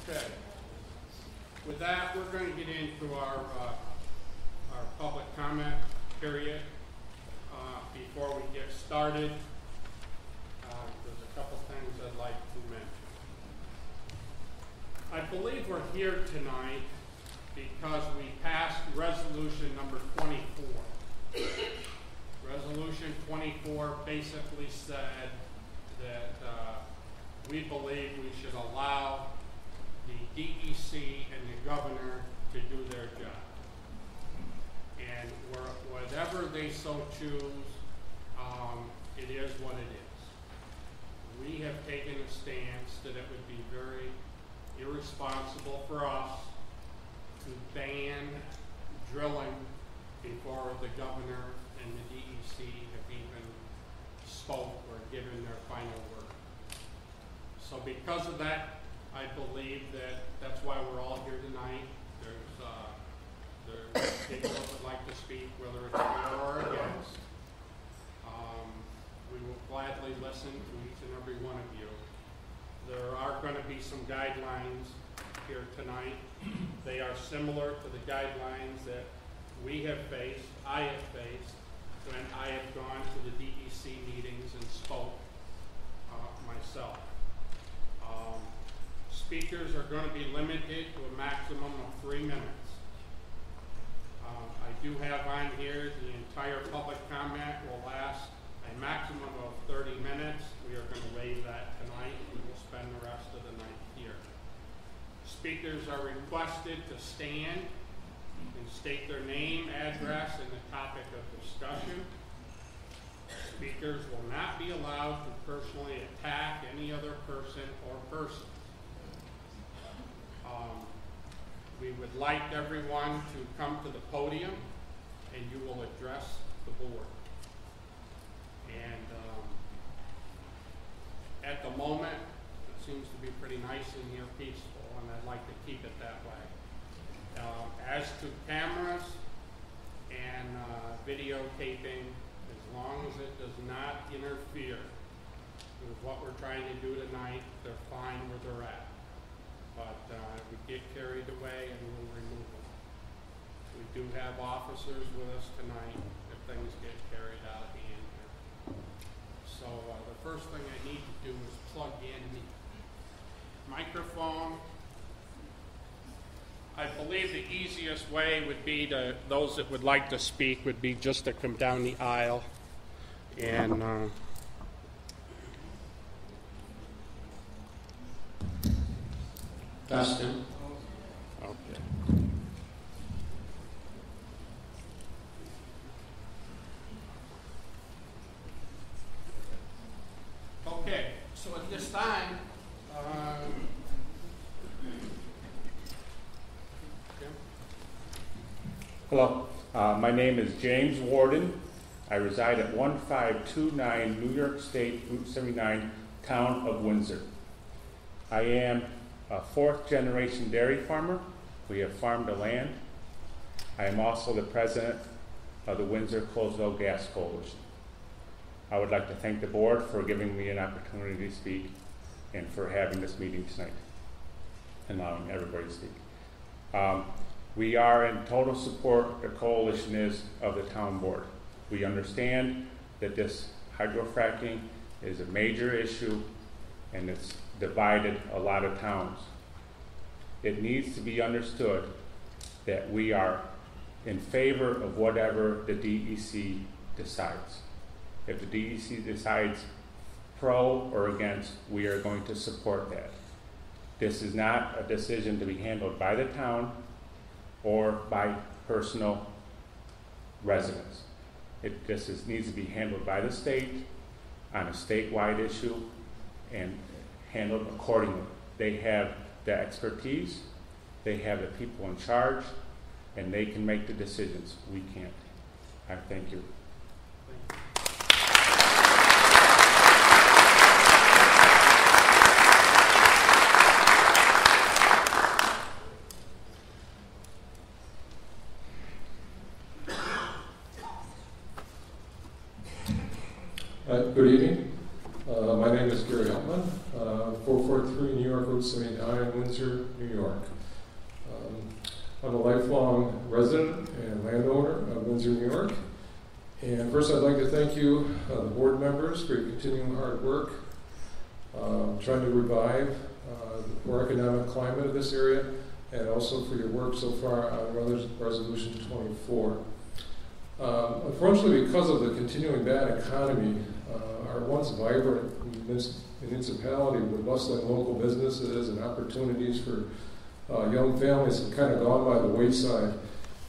Okay. With that, we're going to get into our public comment period. Before we get started, there's a couple things I'd like to mention. I believe we're here tonight because we passed resolution number 24. Resolution 24 basically said that we believe we should allow the DEC and the governor to do their job. And whatever they so choose, it is what it is. We have taken a stance that it would be very irresponsible for us to ban drilling before the governor and the DEC have even spoke or given their final word. So because of that, I believe that's why we're all here tonight. There's people that would like to speak, whether it's for or against. We will gladly listen to each and every one of you. There are going to be some guidelines here tonight. They are similar to the guidelines that we have faced, I have faced, when I have gone to the DEC meetings and spoke myself. Speakers are going to be limited to a maximum of 3 minutes. I do have on here the entire public comment will last a maximum of 30 minutes. We are going to waive that tonight. We will spend the rest of the night here. Speakers are requested to stand and state their name, address, and the topic of discussion. Speakers will not be allowed to personally attack any other person or persons. We would like everyone to come to the podium and you will address the board. And at the moment, it seems to be pretty nice in here, peaceful, and I'd like to keep it that way. As to cameras and videotaping, as long as it does not interfere with what we're trying to do tonight, they're fine where they're at. But if we get carried away, and we'll remove them. We do have officers with us tonight if things get carried out of hand here. So the first thing I need to do is plug in the microphone. I believe the easiest way would be to, those that would like to speak would be just to come down the aisle and Dustin. okay. Okay, so at this time, Hello, my name is James Warden. I reside at 1529 New York State Route 79, Town of Windsor. I am a 4th generation dairy farmer. We have farmed the land. I am also the president of the Windsor Closed-Low Gas Coalition. I would like to thank the board for giving me an opportunity to speak and for having this meeting tonight and allowing everybody to speak. We are in total support, the coalition is, of the town board. We understand that this hydrofracking is a major issue and it's divided a lot of towns. It needs to be understood that we are in favor of whatever the DEC decides. If the DEC decides pro or against, we are going to support that. This is not a decision to be handled by the town or by personal residents. This needs to be handled by the state on a statewide issue and handled accordingly. They have the expertise, they have the people in charge, and they can make the decisions. We can't. I thank you. Good evening. My name is Gary Altman, 443 New York Route Route 79, Windsor, New York. I'm a lifelong resident and landowner of Windsor, New York. And first I'd like to thank you, the board members, for your continuing hard work, trying to revive the poor economic climate of this area, and also for your work so far on Resolution 24. Unfortunately, because of the continuing bad economy, our once vibrant municipality with bustling local businesses and opportunities for young families have kind of gone by the wayside.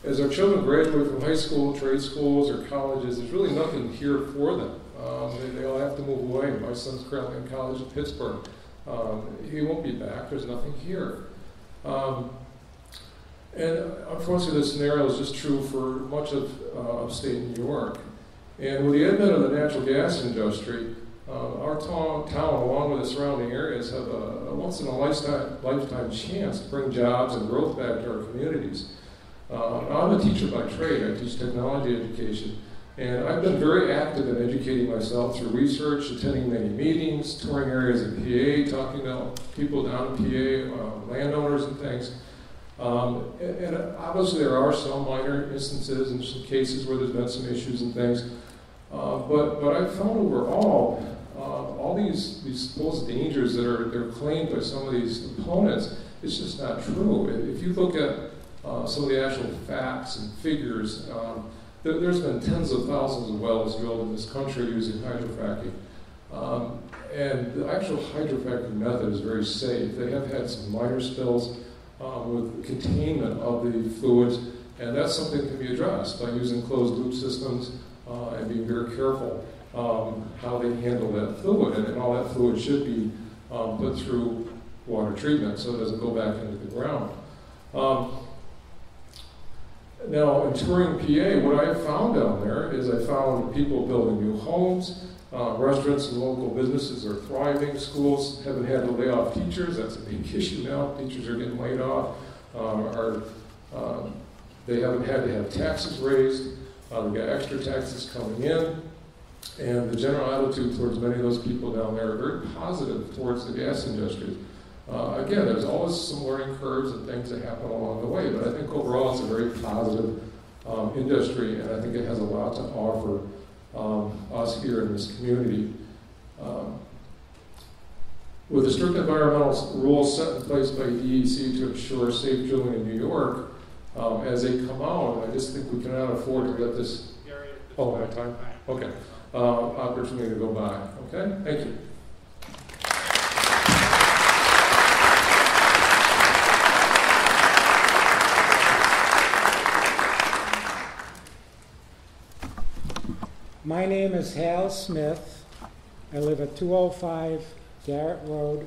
As our children graduate from high school, trade schools, or colleges, there's really nothing here for them. They all have to move away. My son's currently in college in Pittsburgh. He won't be back. There's nothing here. And unfortunately, this scenario is just true for much of upstate New York. And with the advent of the natural gas industry, our town, along with the surrounding areas, have a once-in-a-lifetime chance to bring jobs and growth back to our communities. I'm a teacher by trade. I teach technology education. And I've been very active in educating myself through research, attending many meetings, touring areas of PA, talking to people down in PA, landowners and things. And obviously there are some minor instances and some cases where there's been some issues and things. But I've found overall, all these supposed dangers that are claimed by some of these opponents, it's just not true. If you look at some of the actual facts and figures, there's been tens of thousands of wells drilled in this country using hydrofracking. And the actual hydrofracking method is very safe. They have had some minor spills with containment of the fluids, and that's something that can be addressed by using closed loop systems and being very careful how they handle that fluid. And all that fluid should be put through water treatment so it doesn't go back into the ground. Now, in touring PA, what I found down there is I found people building new homes, restaurants and local businesses are thriving, schools haven't had to lay off teachers, that's a big issue now, teachers are getting laid off, they haven't had to have taxes raised, they've got extra taxes coming in, and the general attitude towards many of those people down there are very positive towards the gas industry. Again, there's always some learning curves and things that happen along the way, but I think overall it's a very positive industry, and I think it has a lot to offer us here in this community. With the strict environmental rules set in place by DEC to ensure safe drilling in New York, as they come out, I just think we cannot afford to let this, my time? Okay. Opportunity to go by. Okay? Thank you. My name is Hal Smith. I live at 205 Garrett Road.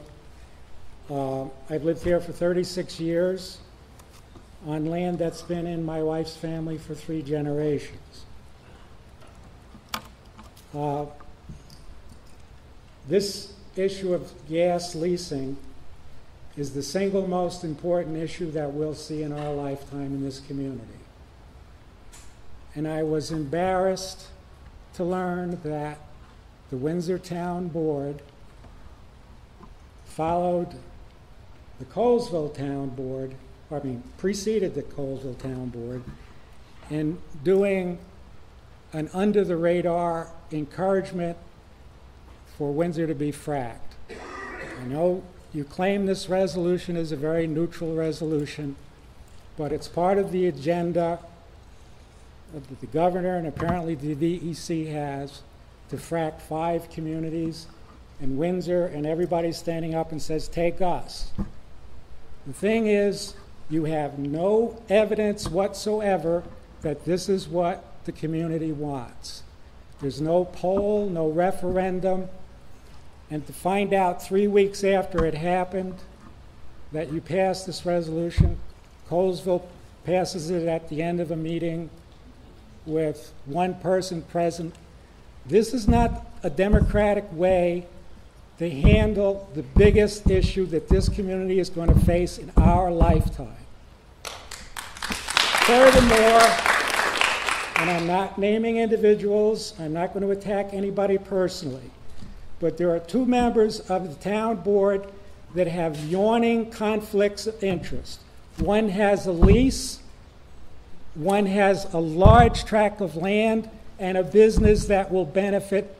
I've lived here for 36 years on land that's been in my wife's family for 3 generations. This issue of gas leasing is the single most important issue that we'll see in our lifetime in this community. And I was embarrassed to learn that the Windsor Town Board followed the Colesville Town Board, preceded the Colesville Town Board in doing an under-the-radar encouragement for Windsor to be fracked. I know you claim this resolution is a very neutral resolution, but it's part of the agenda that the governor and apparently the DEC has to frack 5 communities, and Windsor and everybody's standing up and says, take us. The thing is, you have no evidence whatsoever that this is what the community wants. There's no poll, no referendum, and to find out 3 weeks after it happened that you passed this resolution, Colesville passes it at the end of a meeting with 1 person present. This is not a democratic way to handle the biggest issue that this community is going to face in our lifetime. Furthermore, and I'm not naming individuals, I'm not going to attack anybody personally, but there are 2 members of the town board that have yawning conflicts of interest. One has a lease, one has a large tract of land, and a business that will benefit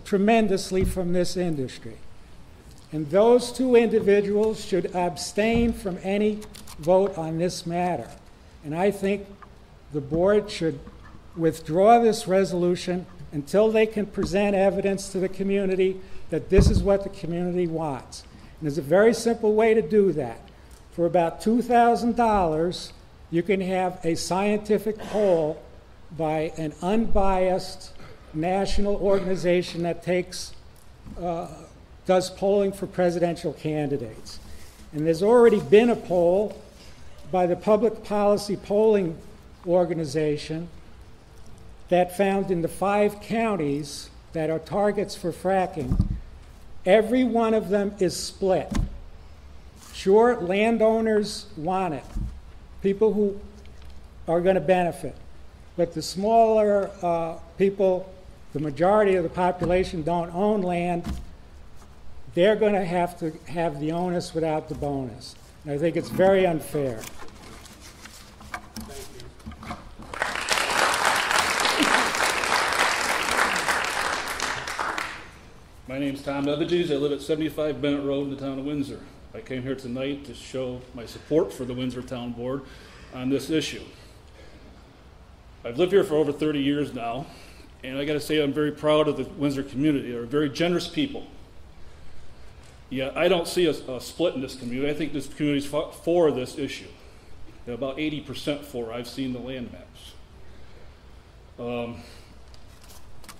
tremendously from this industry. And those two individuals should abstain from any vote on this matter. And I think the board should withdraw this resolution until they can present evidence to the community that this is what the community wants. And there's a very simple way to do that. For about $2,000, you can have a scientific poll by an unbiased national organization that does polling for presidential candidates. And there's already been a poll by the Public Policy Polling Organization that found in the 5 counties that are targets for fracking, every one of them is split. Sure, landowners want it, people who are going to benefit. But the smaller people, the majority of the population don't own land, they're going to have the onus without the bonus. And I think it's very unfair. My name's Tom Eviges. I live at 75 Bennett Road in the town of Windsor. I came here tonight to show my support for the Windsor Town Board on this issue. I've lived here for over 30 years now, and I got to say I'm very proud of the Windsor community. They're very generous people. Yeah, I don't see a split in this community. I think this community's for this issue. They're about 80% for. I've seen the land maps.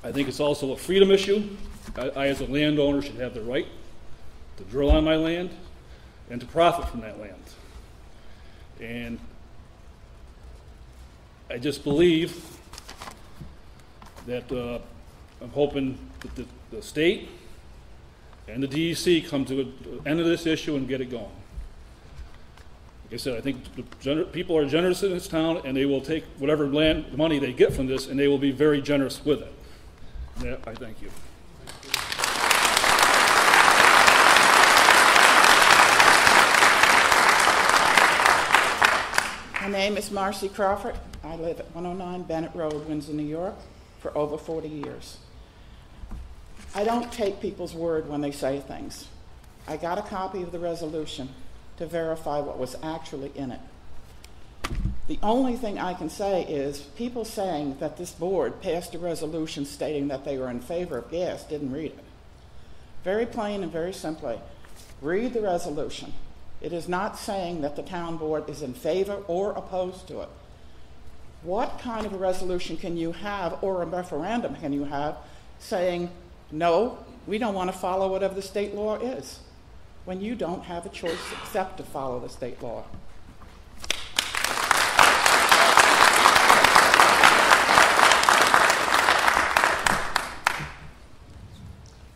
I think it's also a freedom issue. I, as a landowner, should have the right to drill on my land and to profit from that land. And I just believe that I'm hoping that the state and the DEC come to an end of this issue and get it going. Like I said, I think people are generous in this town, and they will take whatever land money they get from this, and they will be very generous with it. Yeah, I thank you. My name is Marcy Crawford. I live at 109 Bennett Road, Windsor, New York, for over 40 years. I don't take people's word when they say things. I got a copy of the resolution to verify what was actually in it. The only thing I can say is people saying that this board passed a resolution stating that they were in favor of gas didn't read it. Very plain and very simply, read the resolution. It is not saying that the town board is in favor or opposed to it. What kind of a resolution can you have, or a referendum can you have, saying, no, we don't want to follow whatever the state law is, when you don't have a choice except to follow the state law?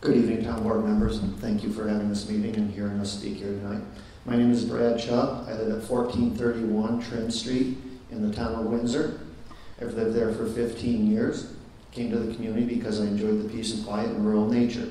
Good evening, town board members, and thank you for having this meeting and hearing us speak here tonight. My name is Brad Chubb. I live at 1431 Trim Street in the town of Windsor. I've lived there for 15 years. Came to the community because I enjoyed the peace and quiet and rural nature.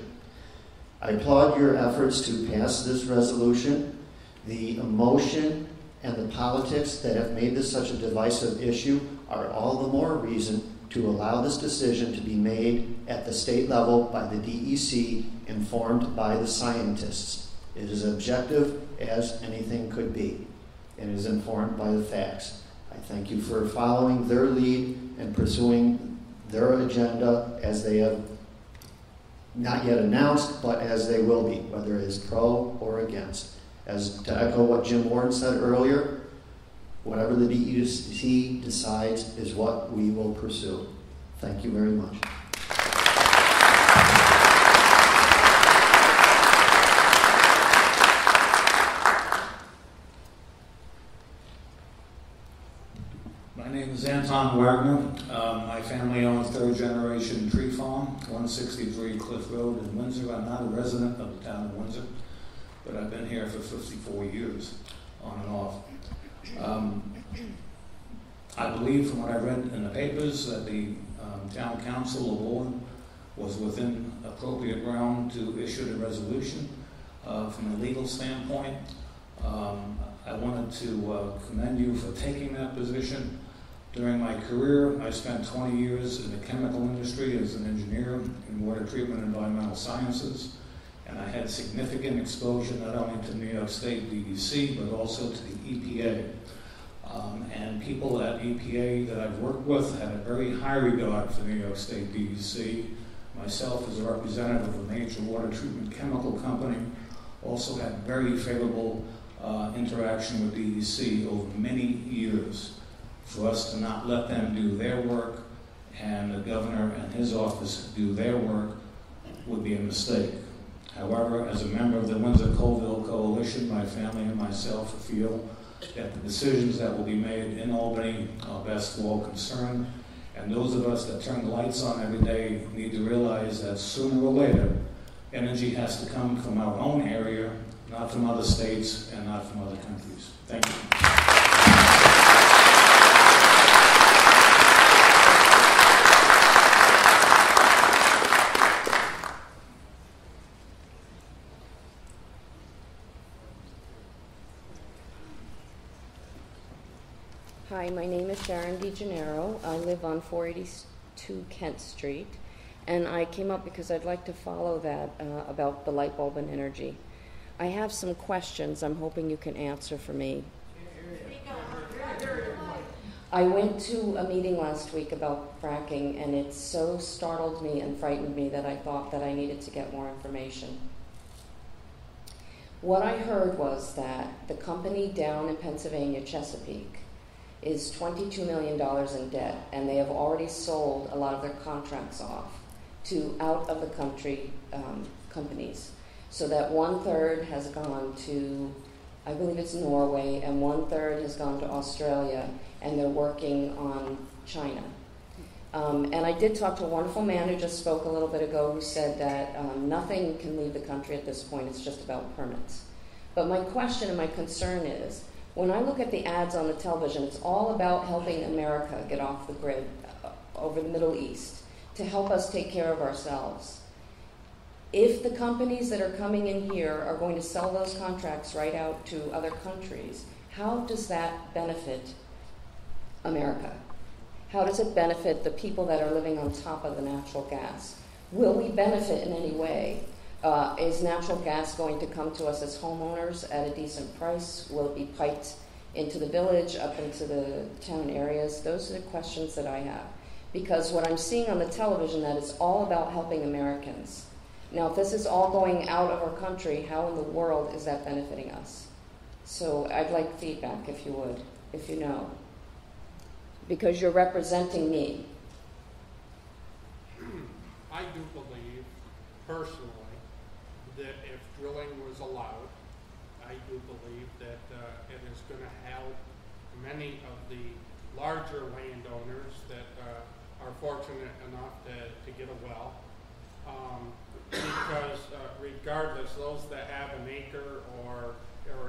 I applaud your efforts to pass this resolution. The emotion and the politics that have made this such a divisive issue are all the more reason to allow this decision to be made at the state level by the DEC, informed by the scientists. It is objective as anything could be. It is informed by the facts. I thank you for following their lead and pursuing their agenda as they have not yet announced, but as they will be, whether it is pro or against. As to echo what Jim Warren said earlier, whatever the DEC decides is what we will pursue. Thank you very much. My name is Anton Wagner. My family owns third generation tree farm, 163 Cliff Road in Windsor. I'm not a resident of the town of Windsor, but I've been here for 54 years, on and off. I believe from what I read in the papers that the town council or board was within appropriate realm to issue the resolution. From a legal standpoint, I wanted to commend you for taking that position. During my career, I spent 20 years in the chemical industry as an engineer in water treatment and environmental sciences, and I had significant exposure not only to New York State DEC, but also to the EPA. And people at EPA that I've worked with had a very high regard for New York State DEC. Myself, as a representative of a major water treatment chemical company, also had very favorable interaction with DEC over many years. For us to not let them do their work and the governor and his office do their work would be a mistake. However, as a member of the Windsor-Colville Coalition, my family and myself feel that the decisions that will be made in Albany are best for all concerned. And those of us that turn the lights on every day need to realize that sooner or later, energy has to come from our own area, not from other states and not from other countries. Thank you. Hi, my name is Sharon DeGennaro. I live on 482 Kent Street, and I came up because I'd like to follow that about the light bulb and energy. I have some questions I'm hoping you can answer for me. I went to a meeting last week about fracking, and it so startled me and frightened me that I thought that I needed to get more information. What I heard was that the company down in Pennsylvania, Chesapeake, is $22 million in debt, and they have already sold a lot of their contracts off to out-of-the-country companies. So that 1/3 has gone to, I believe it's Norway, and 1/3 has gone to Australia, and they're working on China. And I did talk to a wonderful man who just spoke a little bit ago who said that nothing can leave the country at this point, it's just about permits. But my question and my concern is, when I look at the ads on the television, it's all about helping America get off the grid over the Middle East, to help us take care of ourselves. If the companies that are coming in here are going to sell those contracts right out to other countries, how does that benefit America? How does it benefit the people that are living on top of the natural gas? Will we benefit in any way? Is natural gas going to come to us as homeowners at a decent price? Will it be piped into the village, up into the town areas? Those are the questions that I have. Because what I'm seeing on the television, that is all about helping Americans. Now, if this is all going out of our country, how in the world is that benefiting us? So I'd like feedback, if you would, if you know. Because you're representing me. I do believe, personally, that if drilling was allowed, I do believe that it is going to help many of the larger landowners that are fortunate enough to get a well. Because regardless, those that have an acre or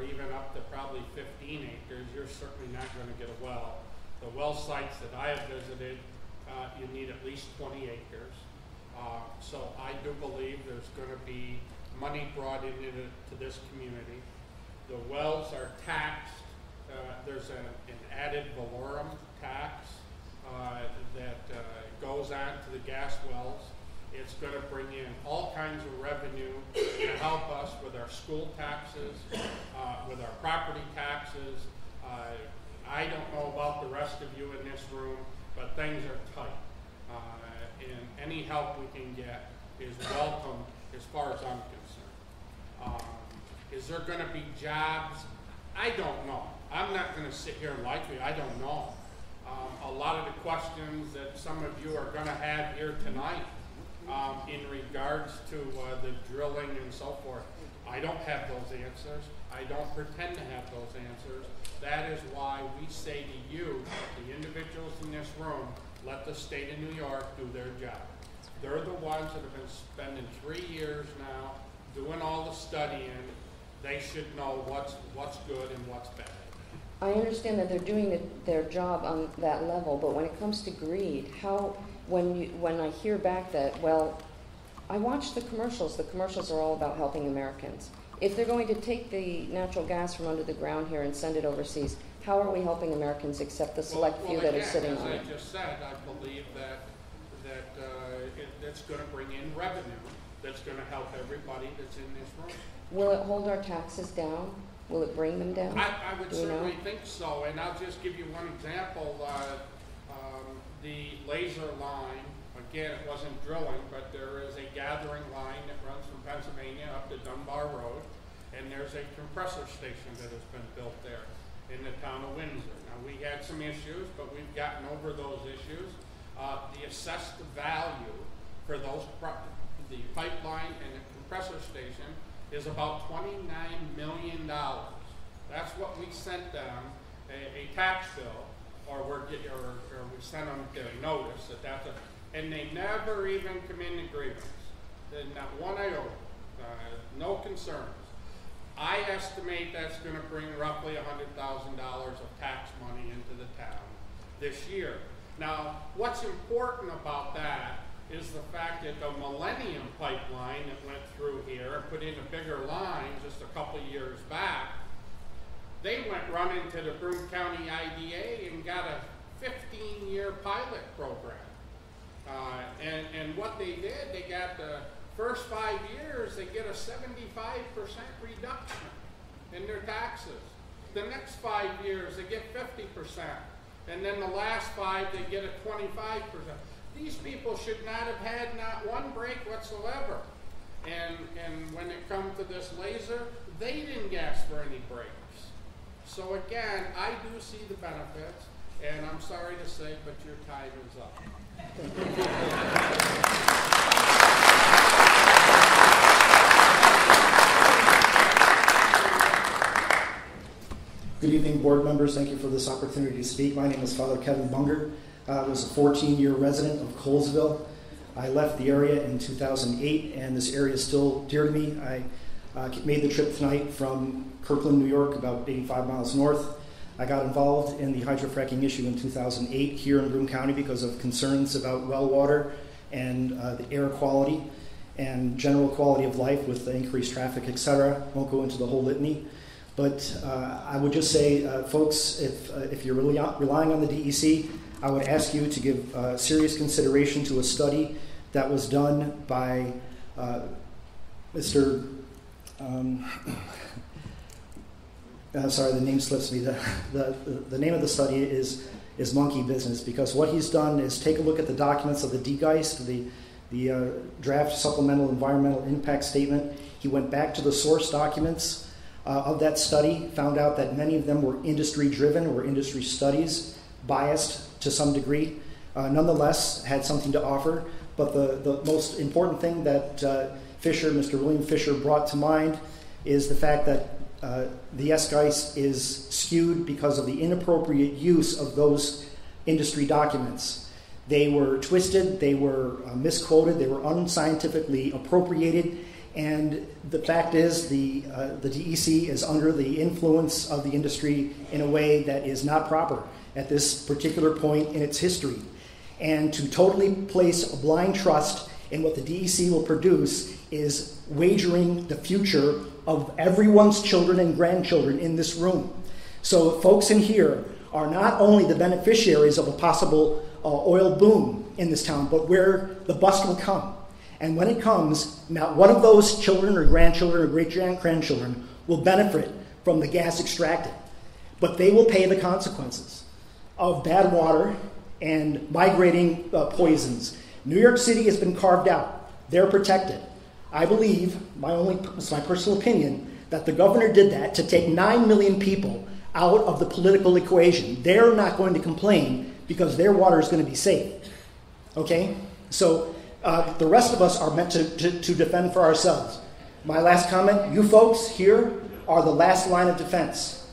even up to probably 15 acres, you're certainly not going to get a well. The well sites that I have visited, you need at least 20 acres. So I do believe there's going to be money brought into this community. The wells are taxed. There's an added valorum tax that goes on to the gas wells. It's going to bring in all kinds of revenue to help us with our school taxes, with our property taxes. I don't know about the rest of you in this room, but things are tight. And any help we can get is welcome as far as I'm concerned. Is there going to be jobs? I don't know. I'm not going to sit here and lie to you. I don't know. A lot of the questions that some of you are going to have here tonight in regards to the drilling and so forth, I don't have those answers. I don't pretend to have those answers. That is why we say to you, the individuals in this room, let the state of New York do their job. They're the ones that have been spending 3 years now doing all the studying. They should know what's good and what's bad. I understand that they're doing their job on that level, but when it comes to greed, how, when I hear back that, well, I watch the commercials. The commercials are all about helping Americans. If they're going to take the natural gas from under the ground here and send it overseas, how are we helping Americans except the select few that are sitting on it? As I just said, I believe that it's going to bring in revenue that's going to help everybody that's in this room. Will it hold our taxes down? Will it bring them down? I would certainly think so, and I'll just give you one example. The laser line, again, it wasn't drilling, but there is a gathering line that runs from Pennsylvania up to Dunbar Road, and there's a compressor station that has been built there in the town of Windsor. Now, we had some issues, but we've gotten over those issues. The assessed value for those the pipeline and the compressor station is about $29 million. That's what we sent them, a tax bill, or we sent them their notice that that's and they never even come into grievance. Not one iota, no concerns. I estimate that's going to bring roughly $100,000 of tax money into the town this year. Now, what's important about that is the fact that the Millennium Pipeline that went through here and put in a bigger line just a couple years back, they went running to the Broome County IDA and got a 15-year pilot program. And what they did, they got the first 5 years, they get a 75% reduction in their taxes. The next 5 years, they get 50%. And then the last 5, they get a 25%. These people should not have had not one break whatsoever. And when it comes to this laser, they didn't ask for any breaks. So again, I do see the benefits, and I'm sorry to say, but your time is up. Good evening, board members. Thank you for this opportunity to speak. My name is Father Kevin Bunger. I was a 14-year resident of Colesville. I left the area in 2008, and this area is still dear to me. I made the trip tonight from Kirkland, New York, about 85 miles north. I got involved in the hydrofracking issue in 2008 here in Broome County because of concerns about well water and the air quality and general quality of life with the increased traffic, etc. Won't go into the whole litany. But I would just say, folks, if you're really relying on the DEC, I would ask you to give serious consideration to a study that was done by Mr. Sorry, the name slips me. The name of the study is Monkey Business, because what he's done is take a look at the documents of the DGEIST, the draft supplemental environmental impact statement. He went back to the source documents of that study, found out that many of them were industry-driven or industry studies, biased to some degree, nonetheless had something to offer. But the most important thing that Mr. William Fisher brought to mind is the fact that the SGEIST is skewed because of the inappropriate use of those industry documents. They were twisted, they were misquoted, they were unscientifically appropriated, and the fact is the DEC is under the influence of the industry in a way that is not proper at this particular point in its history. And to totally place a blind trust in what the DEC will produce is wagering the future of everyone's children and grandchildren in this room. So folks in here are not only the beneficiaries of a possible oil boom in this town, but where the bust will come. And when it comes, not one of those children or grandchildren or great-grandchildren will benefit from the gas extracted. But they will pay the consequences of bad water and migrating poisons. New York City has been carved out. They're protected. I believe, it's my personal opinion, that the governor did that to take 9 million people out of the political equation. They're not going to complain because their water is going to be safe. Okay? So the rest of us are meant to defend for ourselves. My last comment, you folks here are the last line of defense.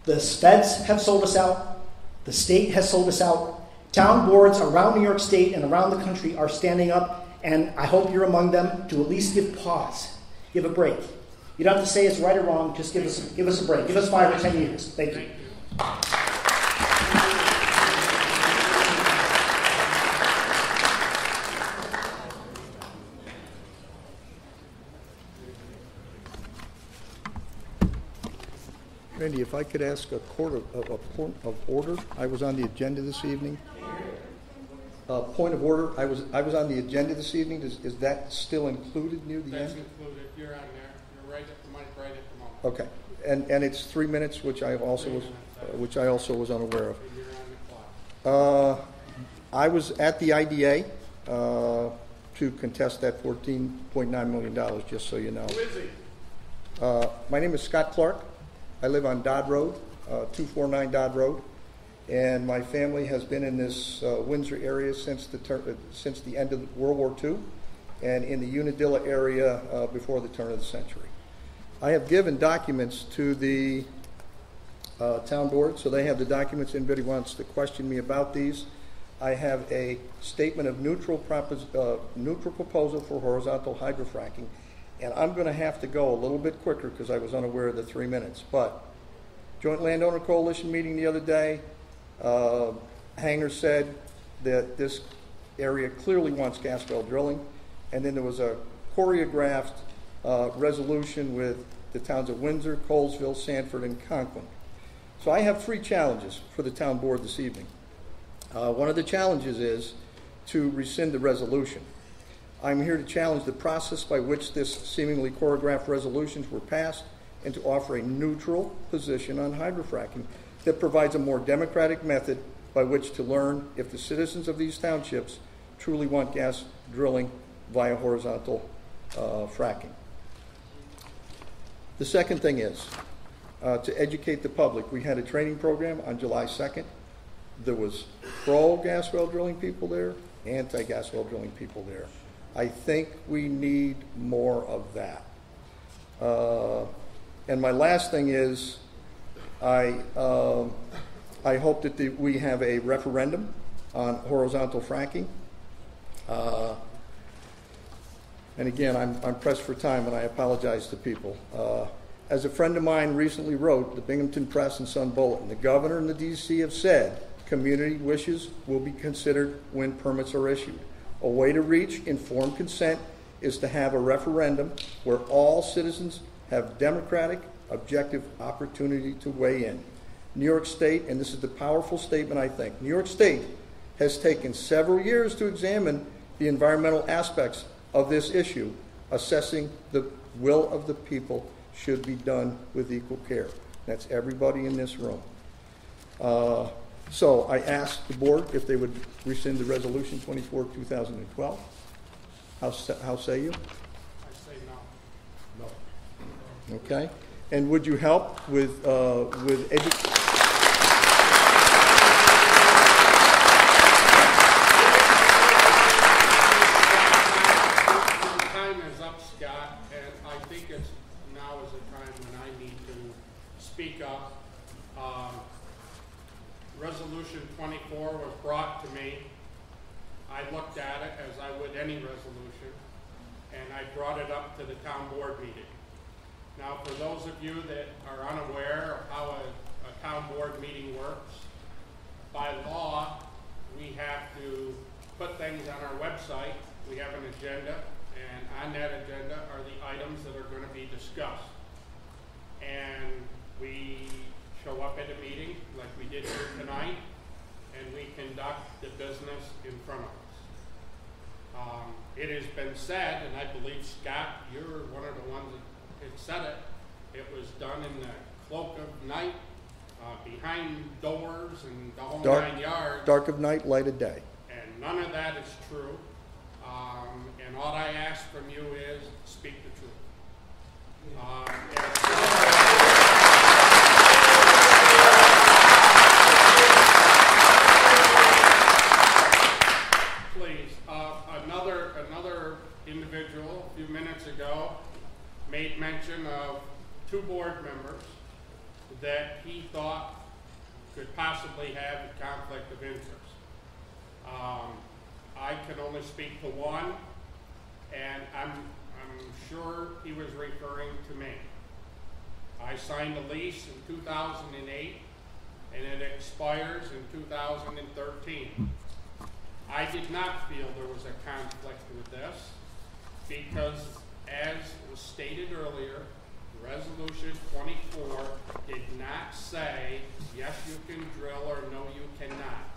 The feds have sold us out. The state has sold us out. Town boards around New York State and around the country are standing up, and I hope you're among them to at least give pause, give a break. You don't have to say it's right or wrong, just give us a break. Give us 5 or 10 years. Thank you. Randy, if I could ask a point of order. I was on the agenda this evening. Point of order. I was on the agenda this evening. Is that still included near the That's end? included. You're on there. You're right at the mic right at the moment. Okay. And it's 3 minutes, which I also was unaware of. You're on the clock. I was at the IDA to contest that $14.9 million, just so you know. Who is he? My name is Scott Clark. I live on Dodd Road, 249 Dodd Road, and my family has been in this Windsor area since the end of World War II, and in the Unadilla area before the turn of the century. I have given documents to the town board, so they have the documents. Anybody wants to question me about these? I have a statement of neutral proposal for horizontal hydrofracking, and I'm going to have to go a little bit quicker because I was unaware of the 3 minutes. But Joint Landowner Coalition meeting the other day, Hanger said that this area clearly wants gas well drilling, and then there was a choreographed resolution with the towns of Windsor, Colesville, Sanford, and Conklin. So I have 3 challenges for the town board this evening. One of the challenges is to rescind the resolution. I'm here to challenge the process by which this seemingly choreographed resolutions were passed and to offer a neutral position on hydrofracking that provides a more democratic method by which to learn if the citizens of these townships truly want gas drilling via horizontal fracking. The second thing is to educate the public. We had a training program on July 2nd. There was pro-gas well drilling people there, anti-gas well drilling people there. I think we need more of that. And my last thing is, I hope that we have a referendum on horizontal fracking. And again, I'm pressed for time, and I apologize to people. As a friend of mine recently wrote, the Binghamton Press and Sun Bulletin, the governor and the DC have said community wishes will be considered when permits are issued. A way to reach informed consent is to have a referendum where all citizens have democratic, objective opportunity to weigh in. New York State, and this is the powerful statement I think, New York State has taken several years to examine the environmental aspects of this issue. Assessing the will of the people should be done with equal care. That's everybody in this room. So I asked the board if they would rescind the resolution 24, 2012. How say you? I say no. No. Okay. And would you help with education? Time is up, Scott, and I think now is the time when I need to speak up. Resolution 24 was brought to me. I looked at it as I would any resolution, and I brought it up to the town board meeting. Now, for those of you that are unaware of how a town board meeting works, by law, we have to put things on our website. We have an agenda, and on that agenda are the items that are going to be discussed. And we show up at a meeting like we did here tonight, and we conduct the business in front of us. It has been said, and I believe, Scott, you're one of the ones that had said it, it was done in the cloak of night, behind doors and the whole 9 yards. Dark of night, light of day. And none of that is true. And all I ask from you is speak the truth. Please, another individual a few minutes ago made mention of 2 board members that he thought could possibly have a conflict of interest. I can only speak to one, and I'm sure he was referring to me. I signed a lease in 2008, and it expires in 2013. I did not feel there was a conflict with this because, as was stated earlier, Resolution 24 did not say, yes, you can drill or no, you cannot.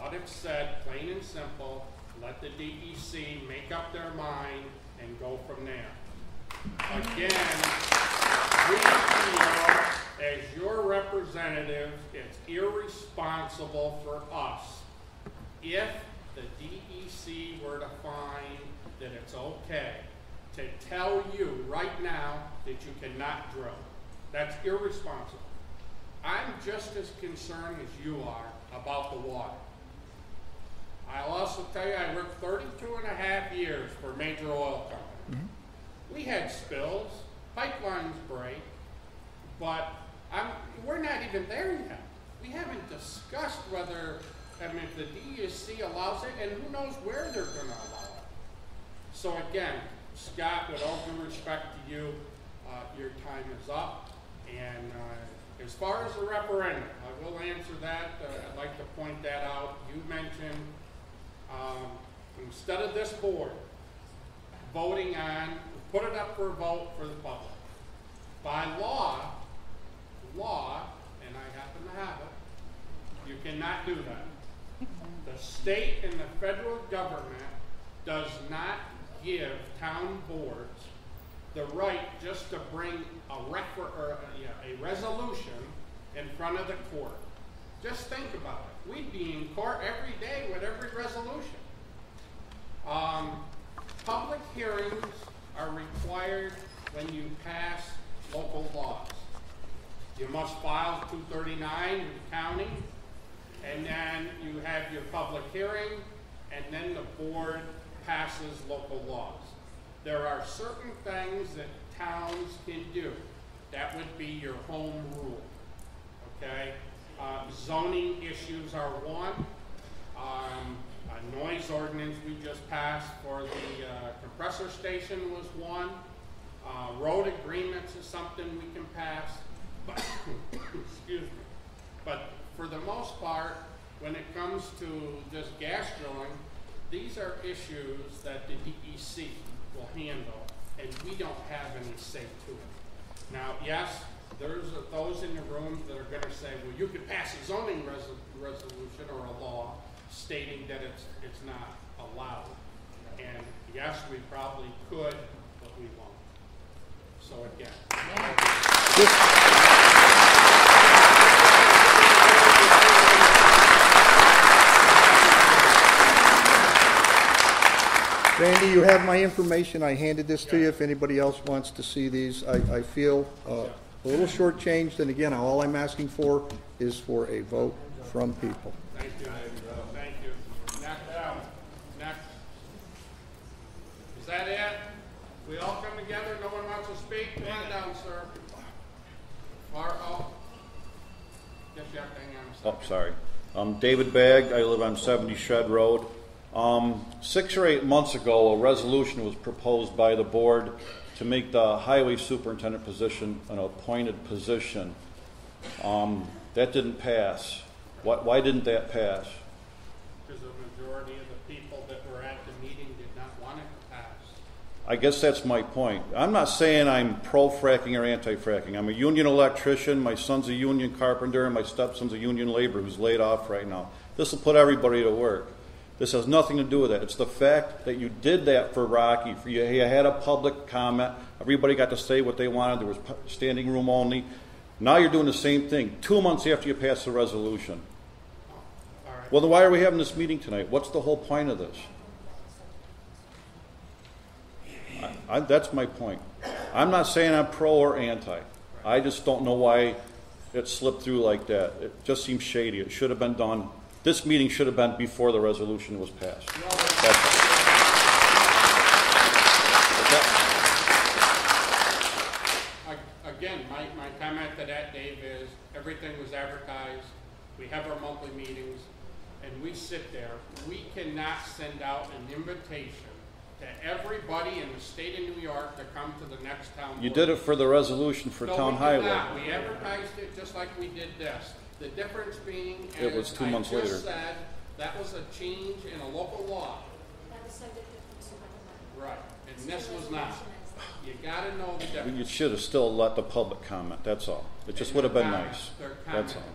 Audit said, plain and simple, let the DEC make up their mind and go from there. Again, we feel, as your representative, it's irresponsible for us if the DEC were to find that it's okay to tell you right now that you cannot drill. That's irresponsible. I'm just as concerned as you are about the water. I'll also tell you, I worked 32 and a half years for a major oil company. We had spills, pipelines break, but we're not even there yet. We haven't discussed whether, if the DEC allows it, and who knows where they're going to allow it. So again, Scott, with all due respect to you, your time is up. And as far as the referendum, I will answer that. I'd like to point that out. You mentioned instead of this board voting on, put it up for a vote for the public. By law, and I happen to have it, you cannot do that. The state and the federal government does not give town boards the right just to bring a resolution in front of the court. Just think about it. We'd be in court every day with every resolution. Public hearings are required when you pass local laws. You must file 239 with the county, and then you have your public hearing, and then the board passes local laws. There are certain things that towns can do. That would be your home rule, okay? Zoning issues are one. A noise ordinance we just passed for the compressor station was one. Road agreements is something we can pass. But, excuse me. But for the most part, when it comes to just gas drilling, these are issues that the DEC will handle, and we don't have any say to it. Now, yes, there's those in the room that are going to say, well, you could pass a zoning resolution or a law stating that it's not allowed. And yes, we probably could, but we won't. So again. Randy, you have my information. I handed this to you. If anybody else wants to see these, I feel a little shortchanged. And again, all I'm asking for is for a vote from people. Thank you. Thank you. Next. Is that it? We all come together? No one wants to speak? Come on down, sir. Yes, you have to hang on a second. Oh, sorry. David Bagg. I live on 70 Shed Road. 6 or 8 months ago, a resolution was proposed by the board to make the highway superintendent position an appointed position. That didn't pass. Why didn't that pass? Because the majority of the people that were at the meeting did not want it to pass. I guess that's my point. I'm not saying I'm pro-fracking or anti-fracking. I'm a union electrician. My son's a union carpenter, and my stepson's a union laborer who's laid off right now. This will put everybody to work. This has nothing to do with that. It's the fact that you did that for Rocky. You had a public comment. Everybody got to say what they wanted. There was standing room only. Now you're doing the same thing 2 months after you pass the resolution. All right. Well, then why are we having this meeting tonight? What's the whole point of this? That's my point. I'm not saying I'm pro or anti. I just don't know why it slipped through like that. It just seems shady. It should have been done. This meeting should have been before the resolution was passed. Again, my comment to that, Dave, is everything was advertised. We have our monthly meetings, and we sit there. We cannot send out an invitation to everybody in the state of New York to come to the next town board. You did it for the resolution for town highway. No, we advertised it just like we did this. The difference being, it was 2 months later. Said, that was a change in a local law. That was so different from supervisor. Right, and this was not. You gotta know the difference. You should have still let the public comment, that's all. It just would have been nice. They're That's commenting.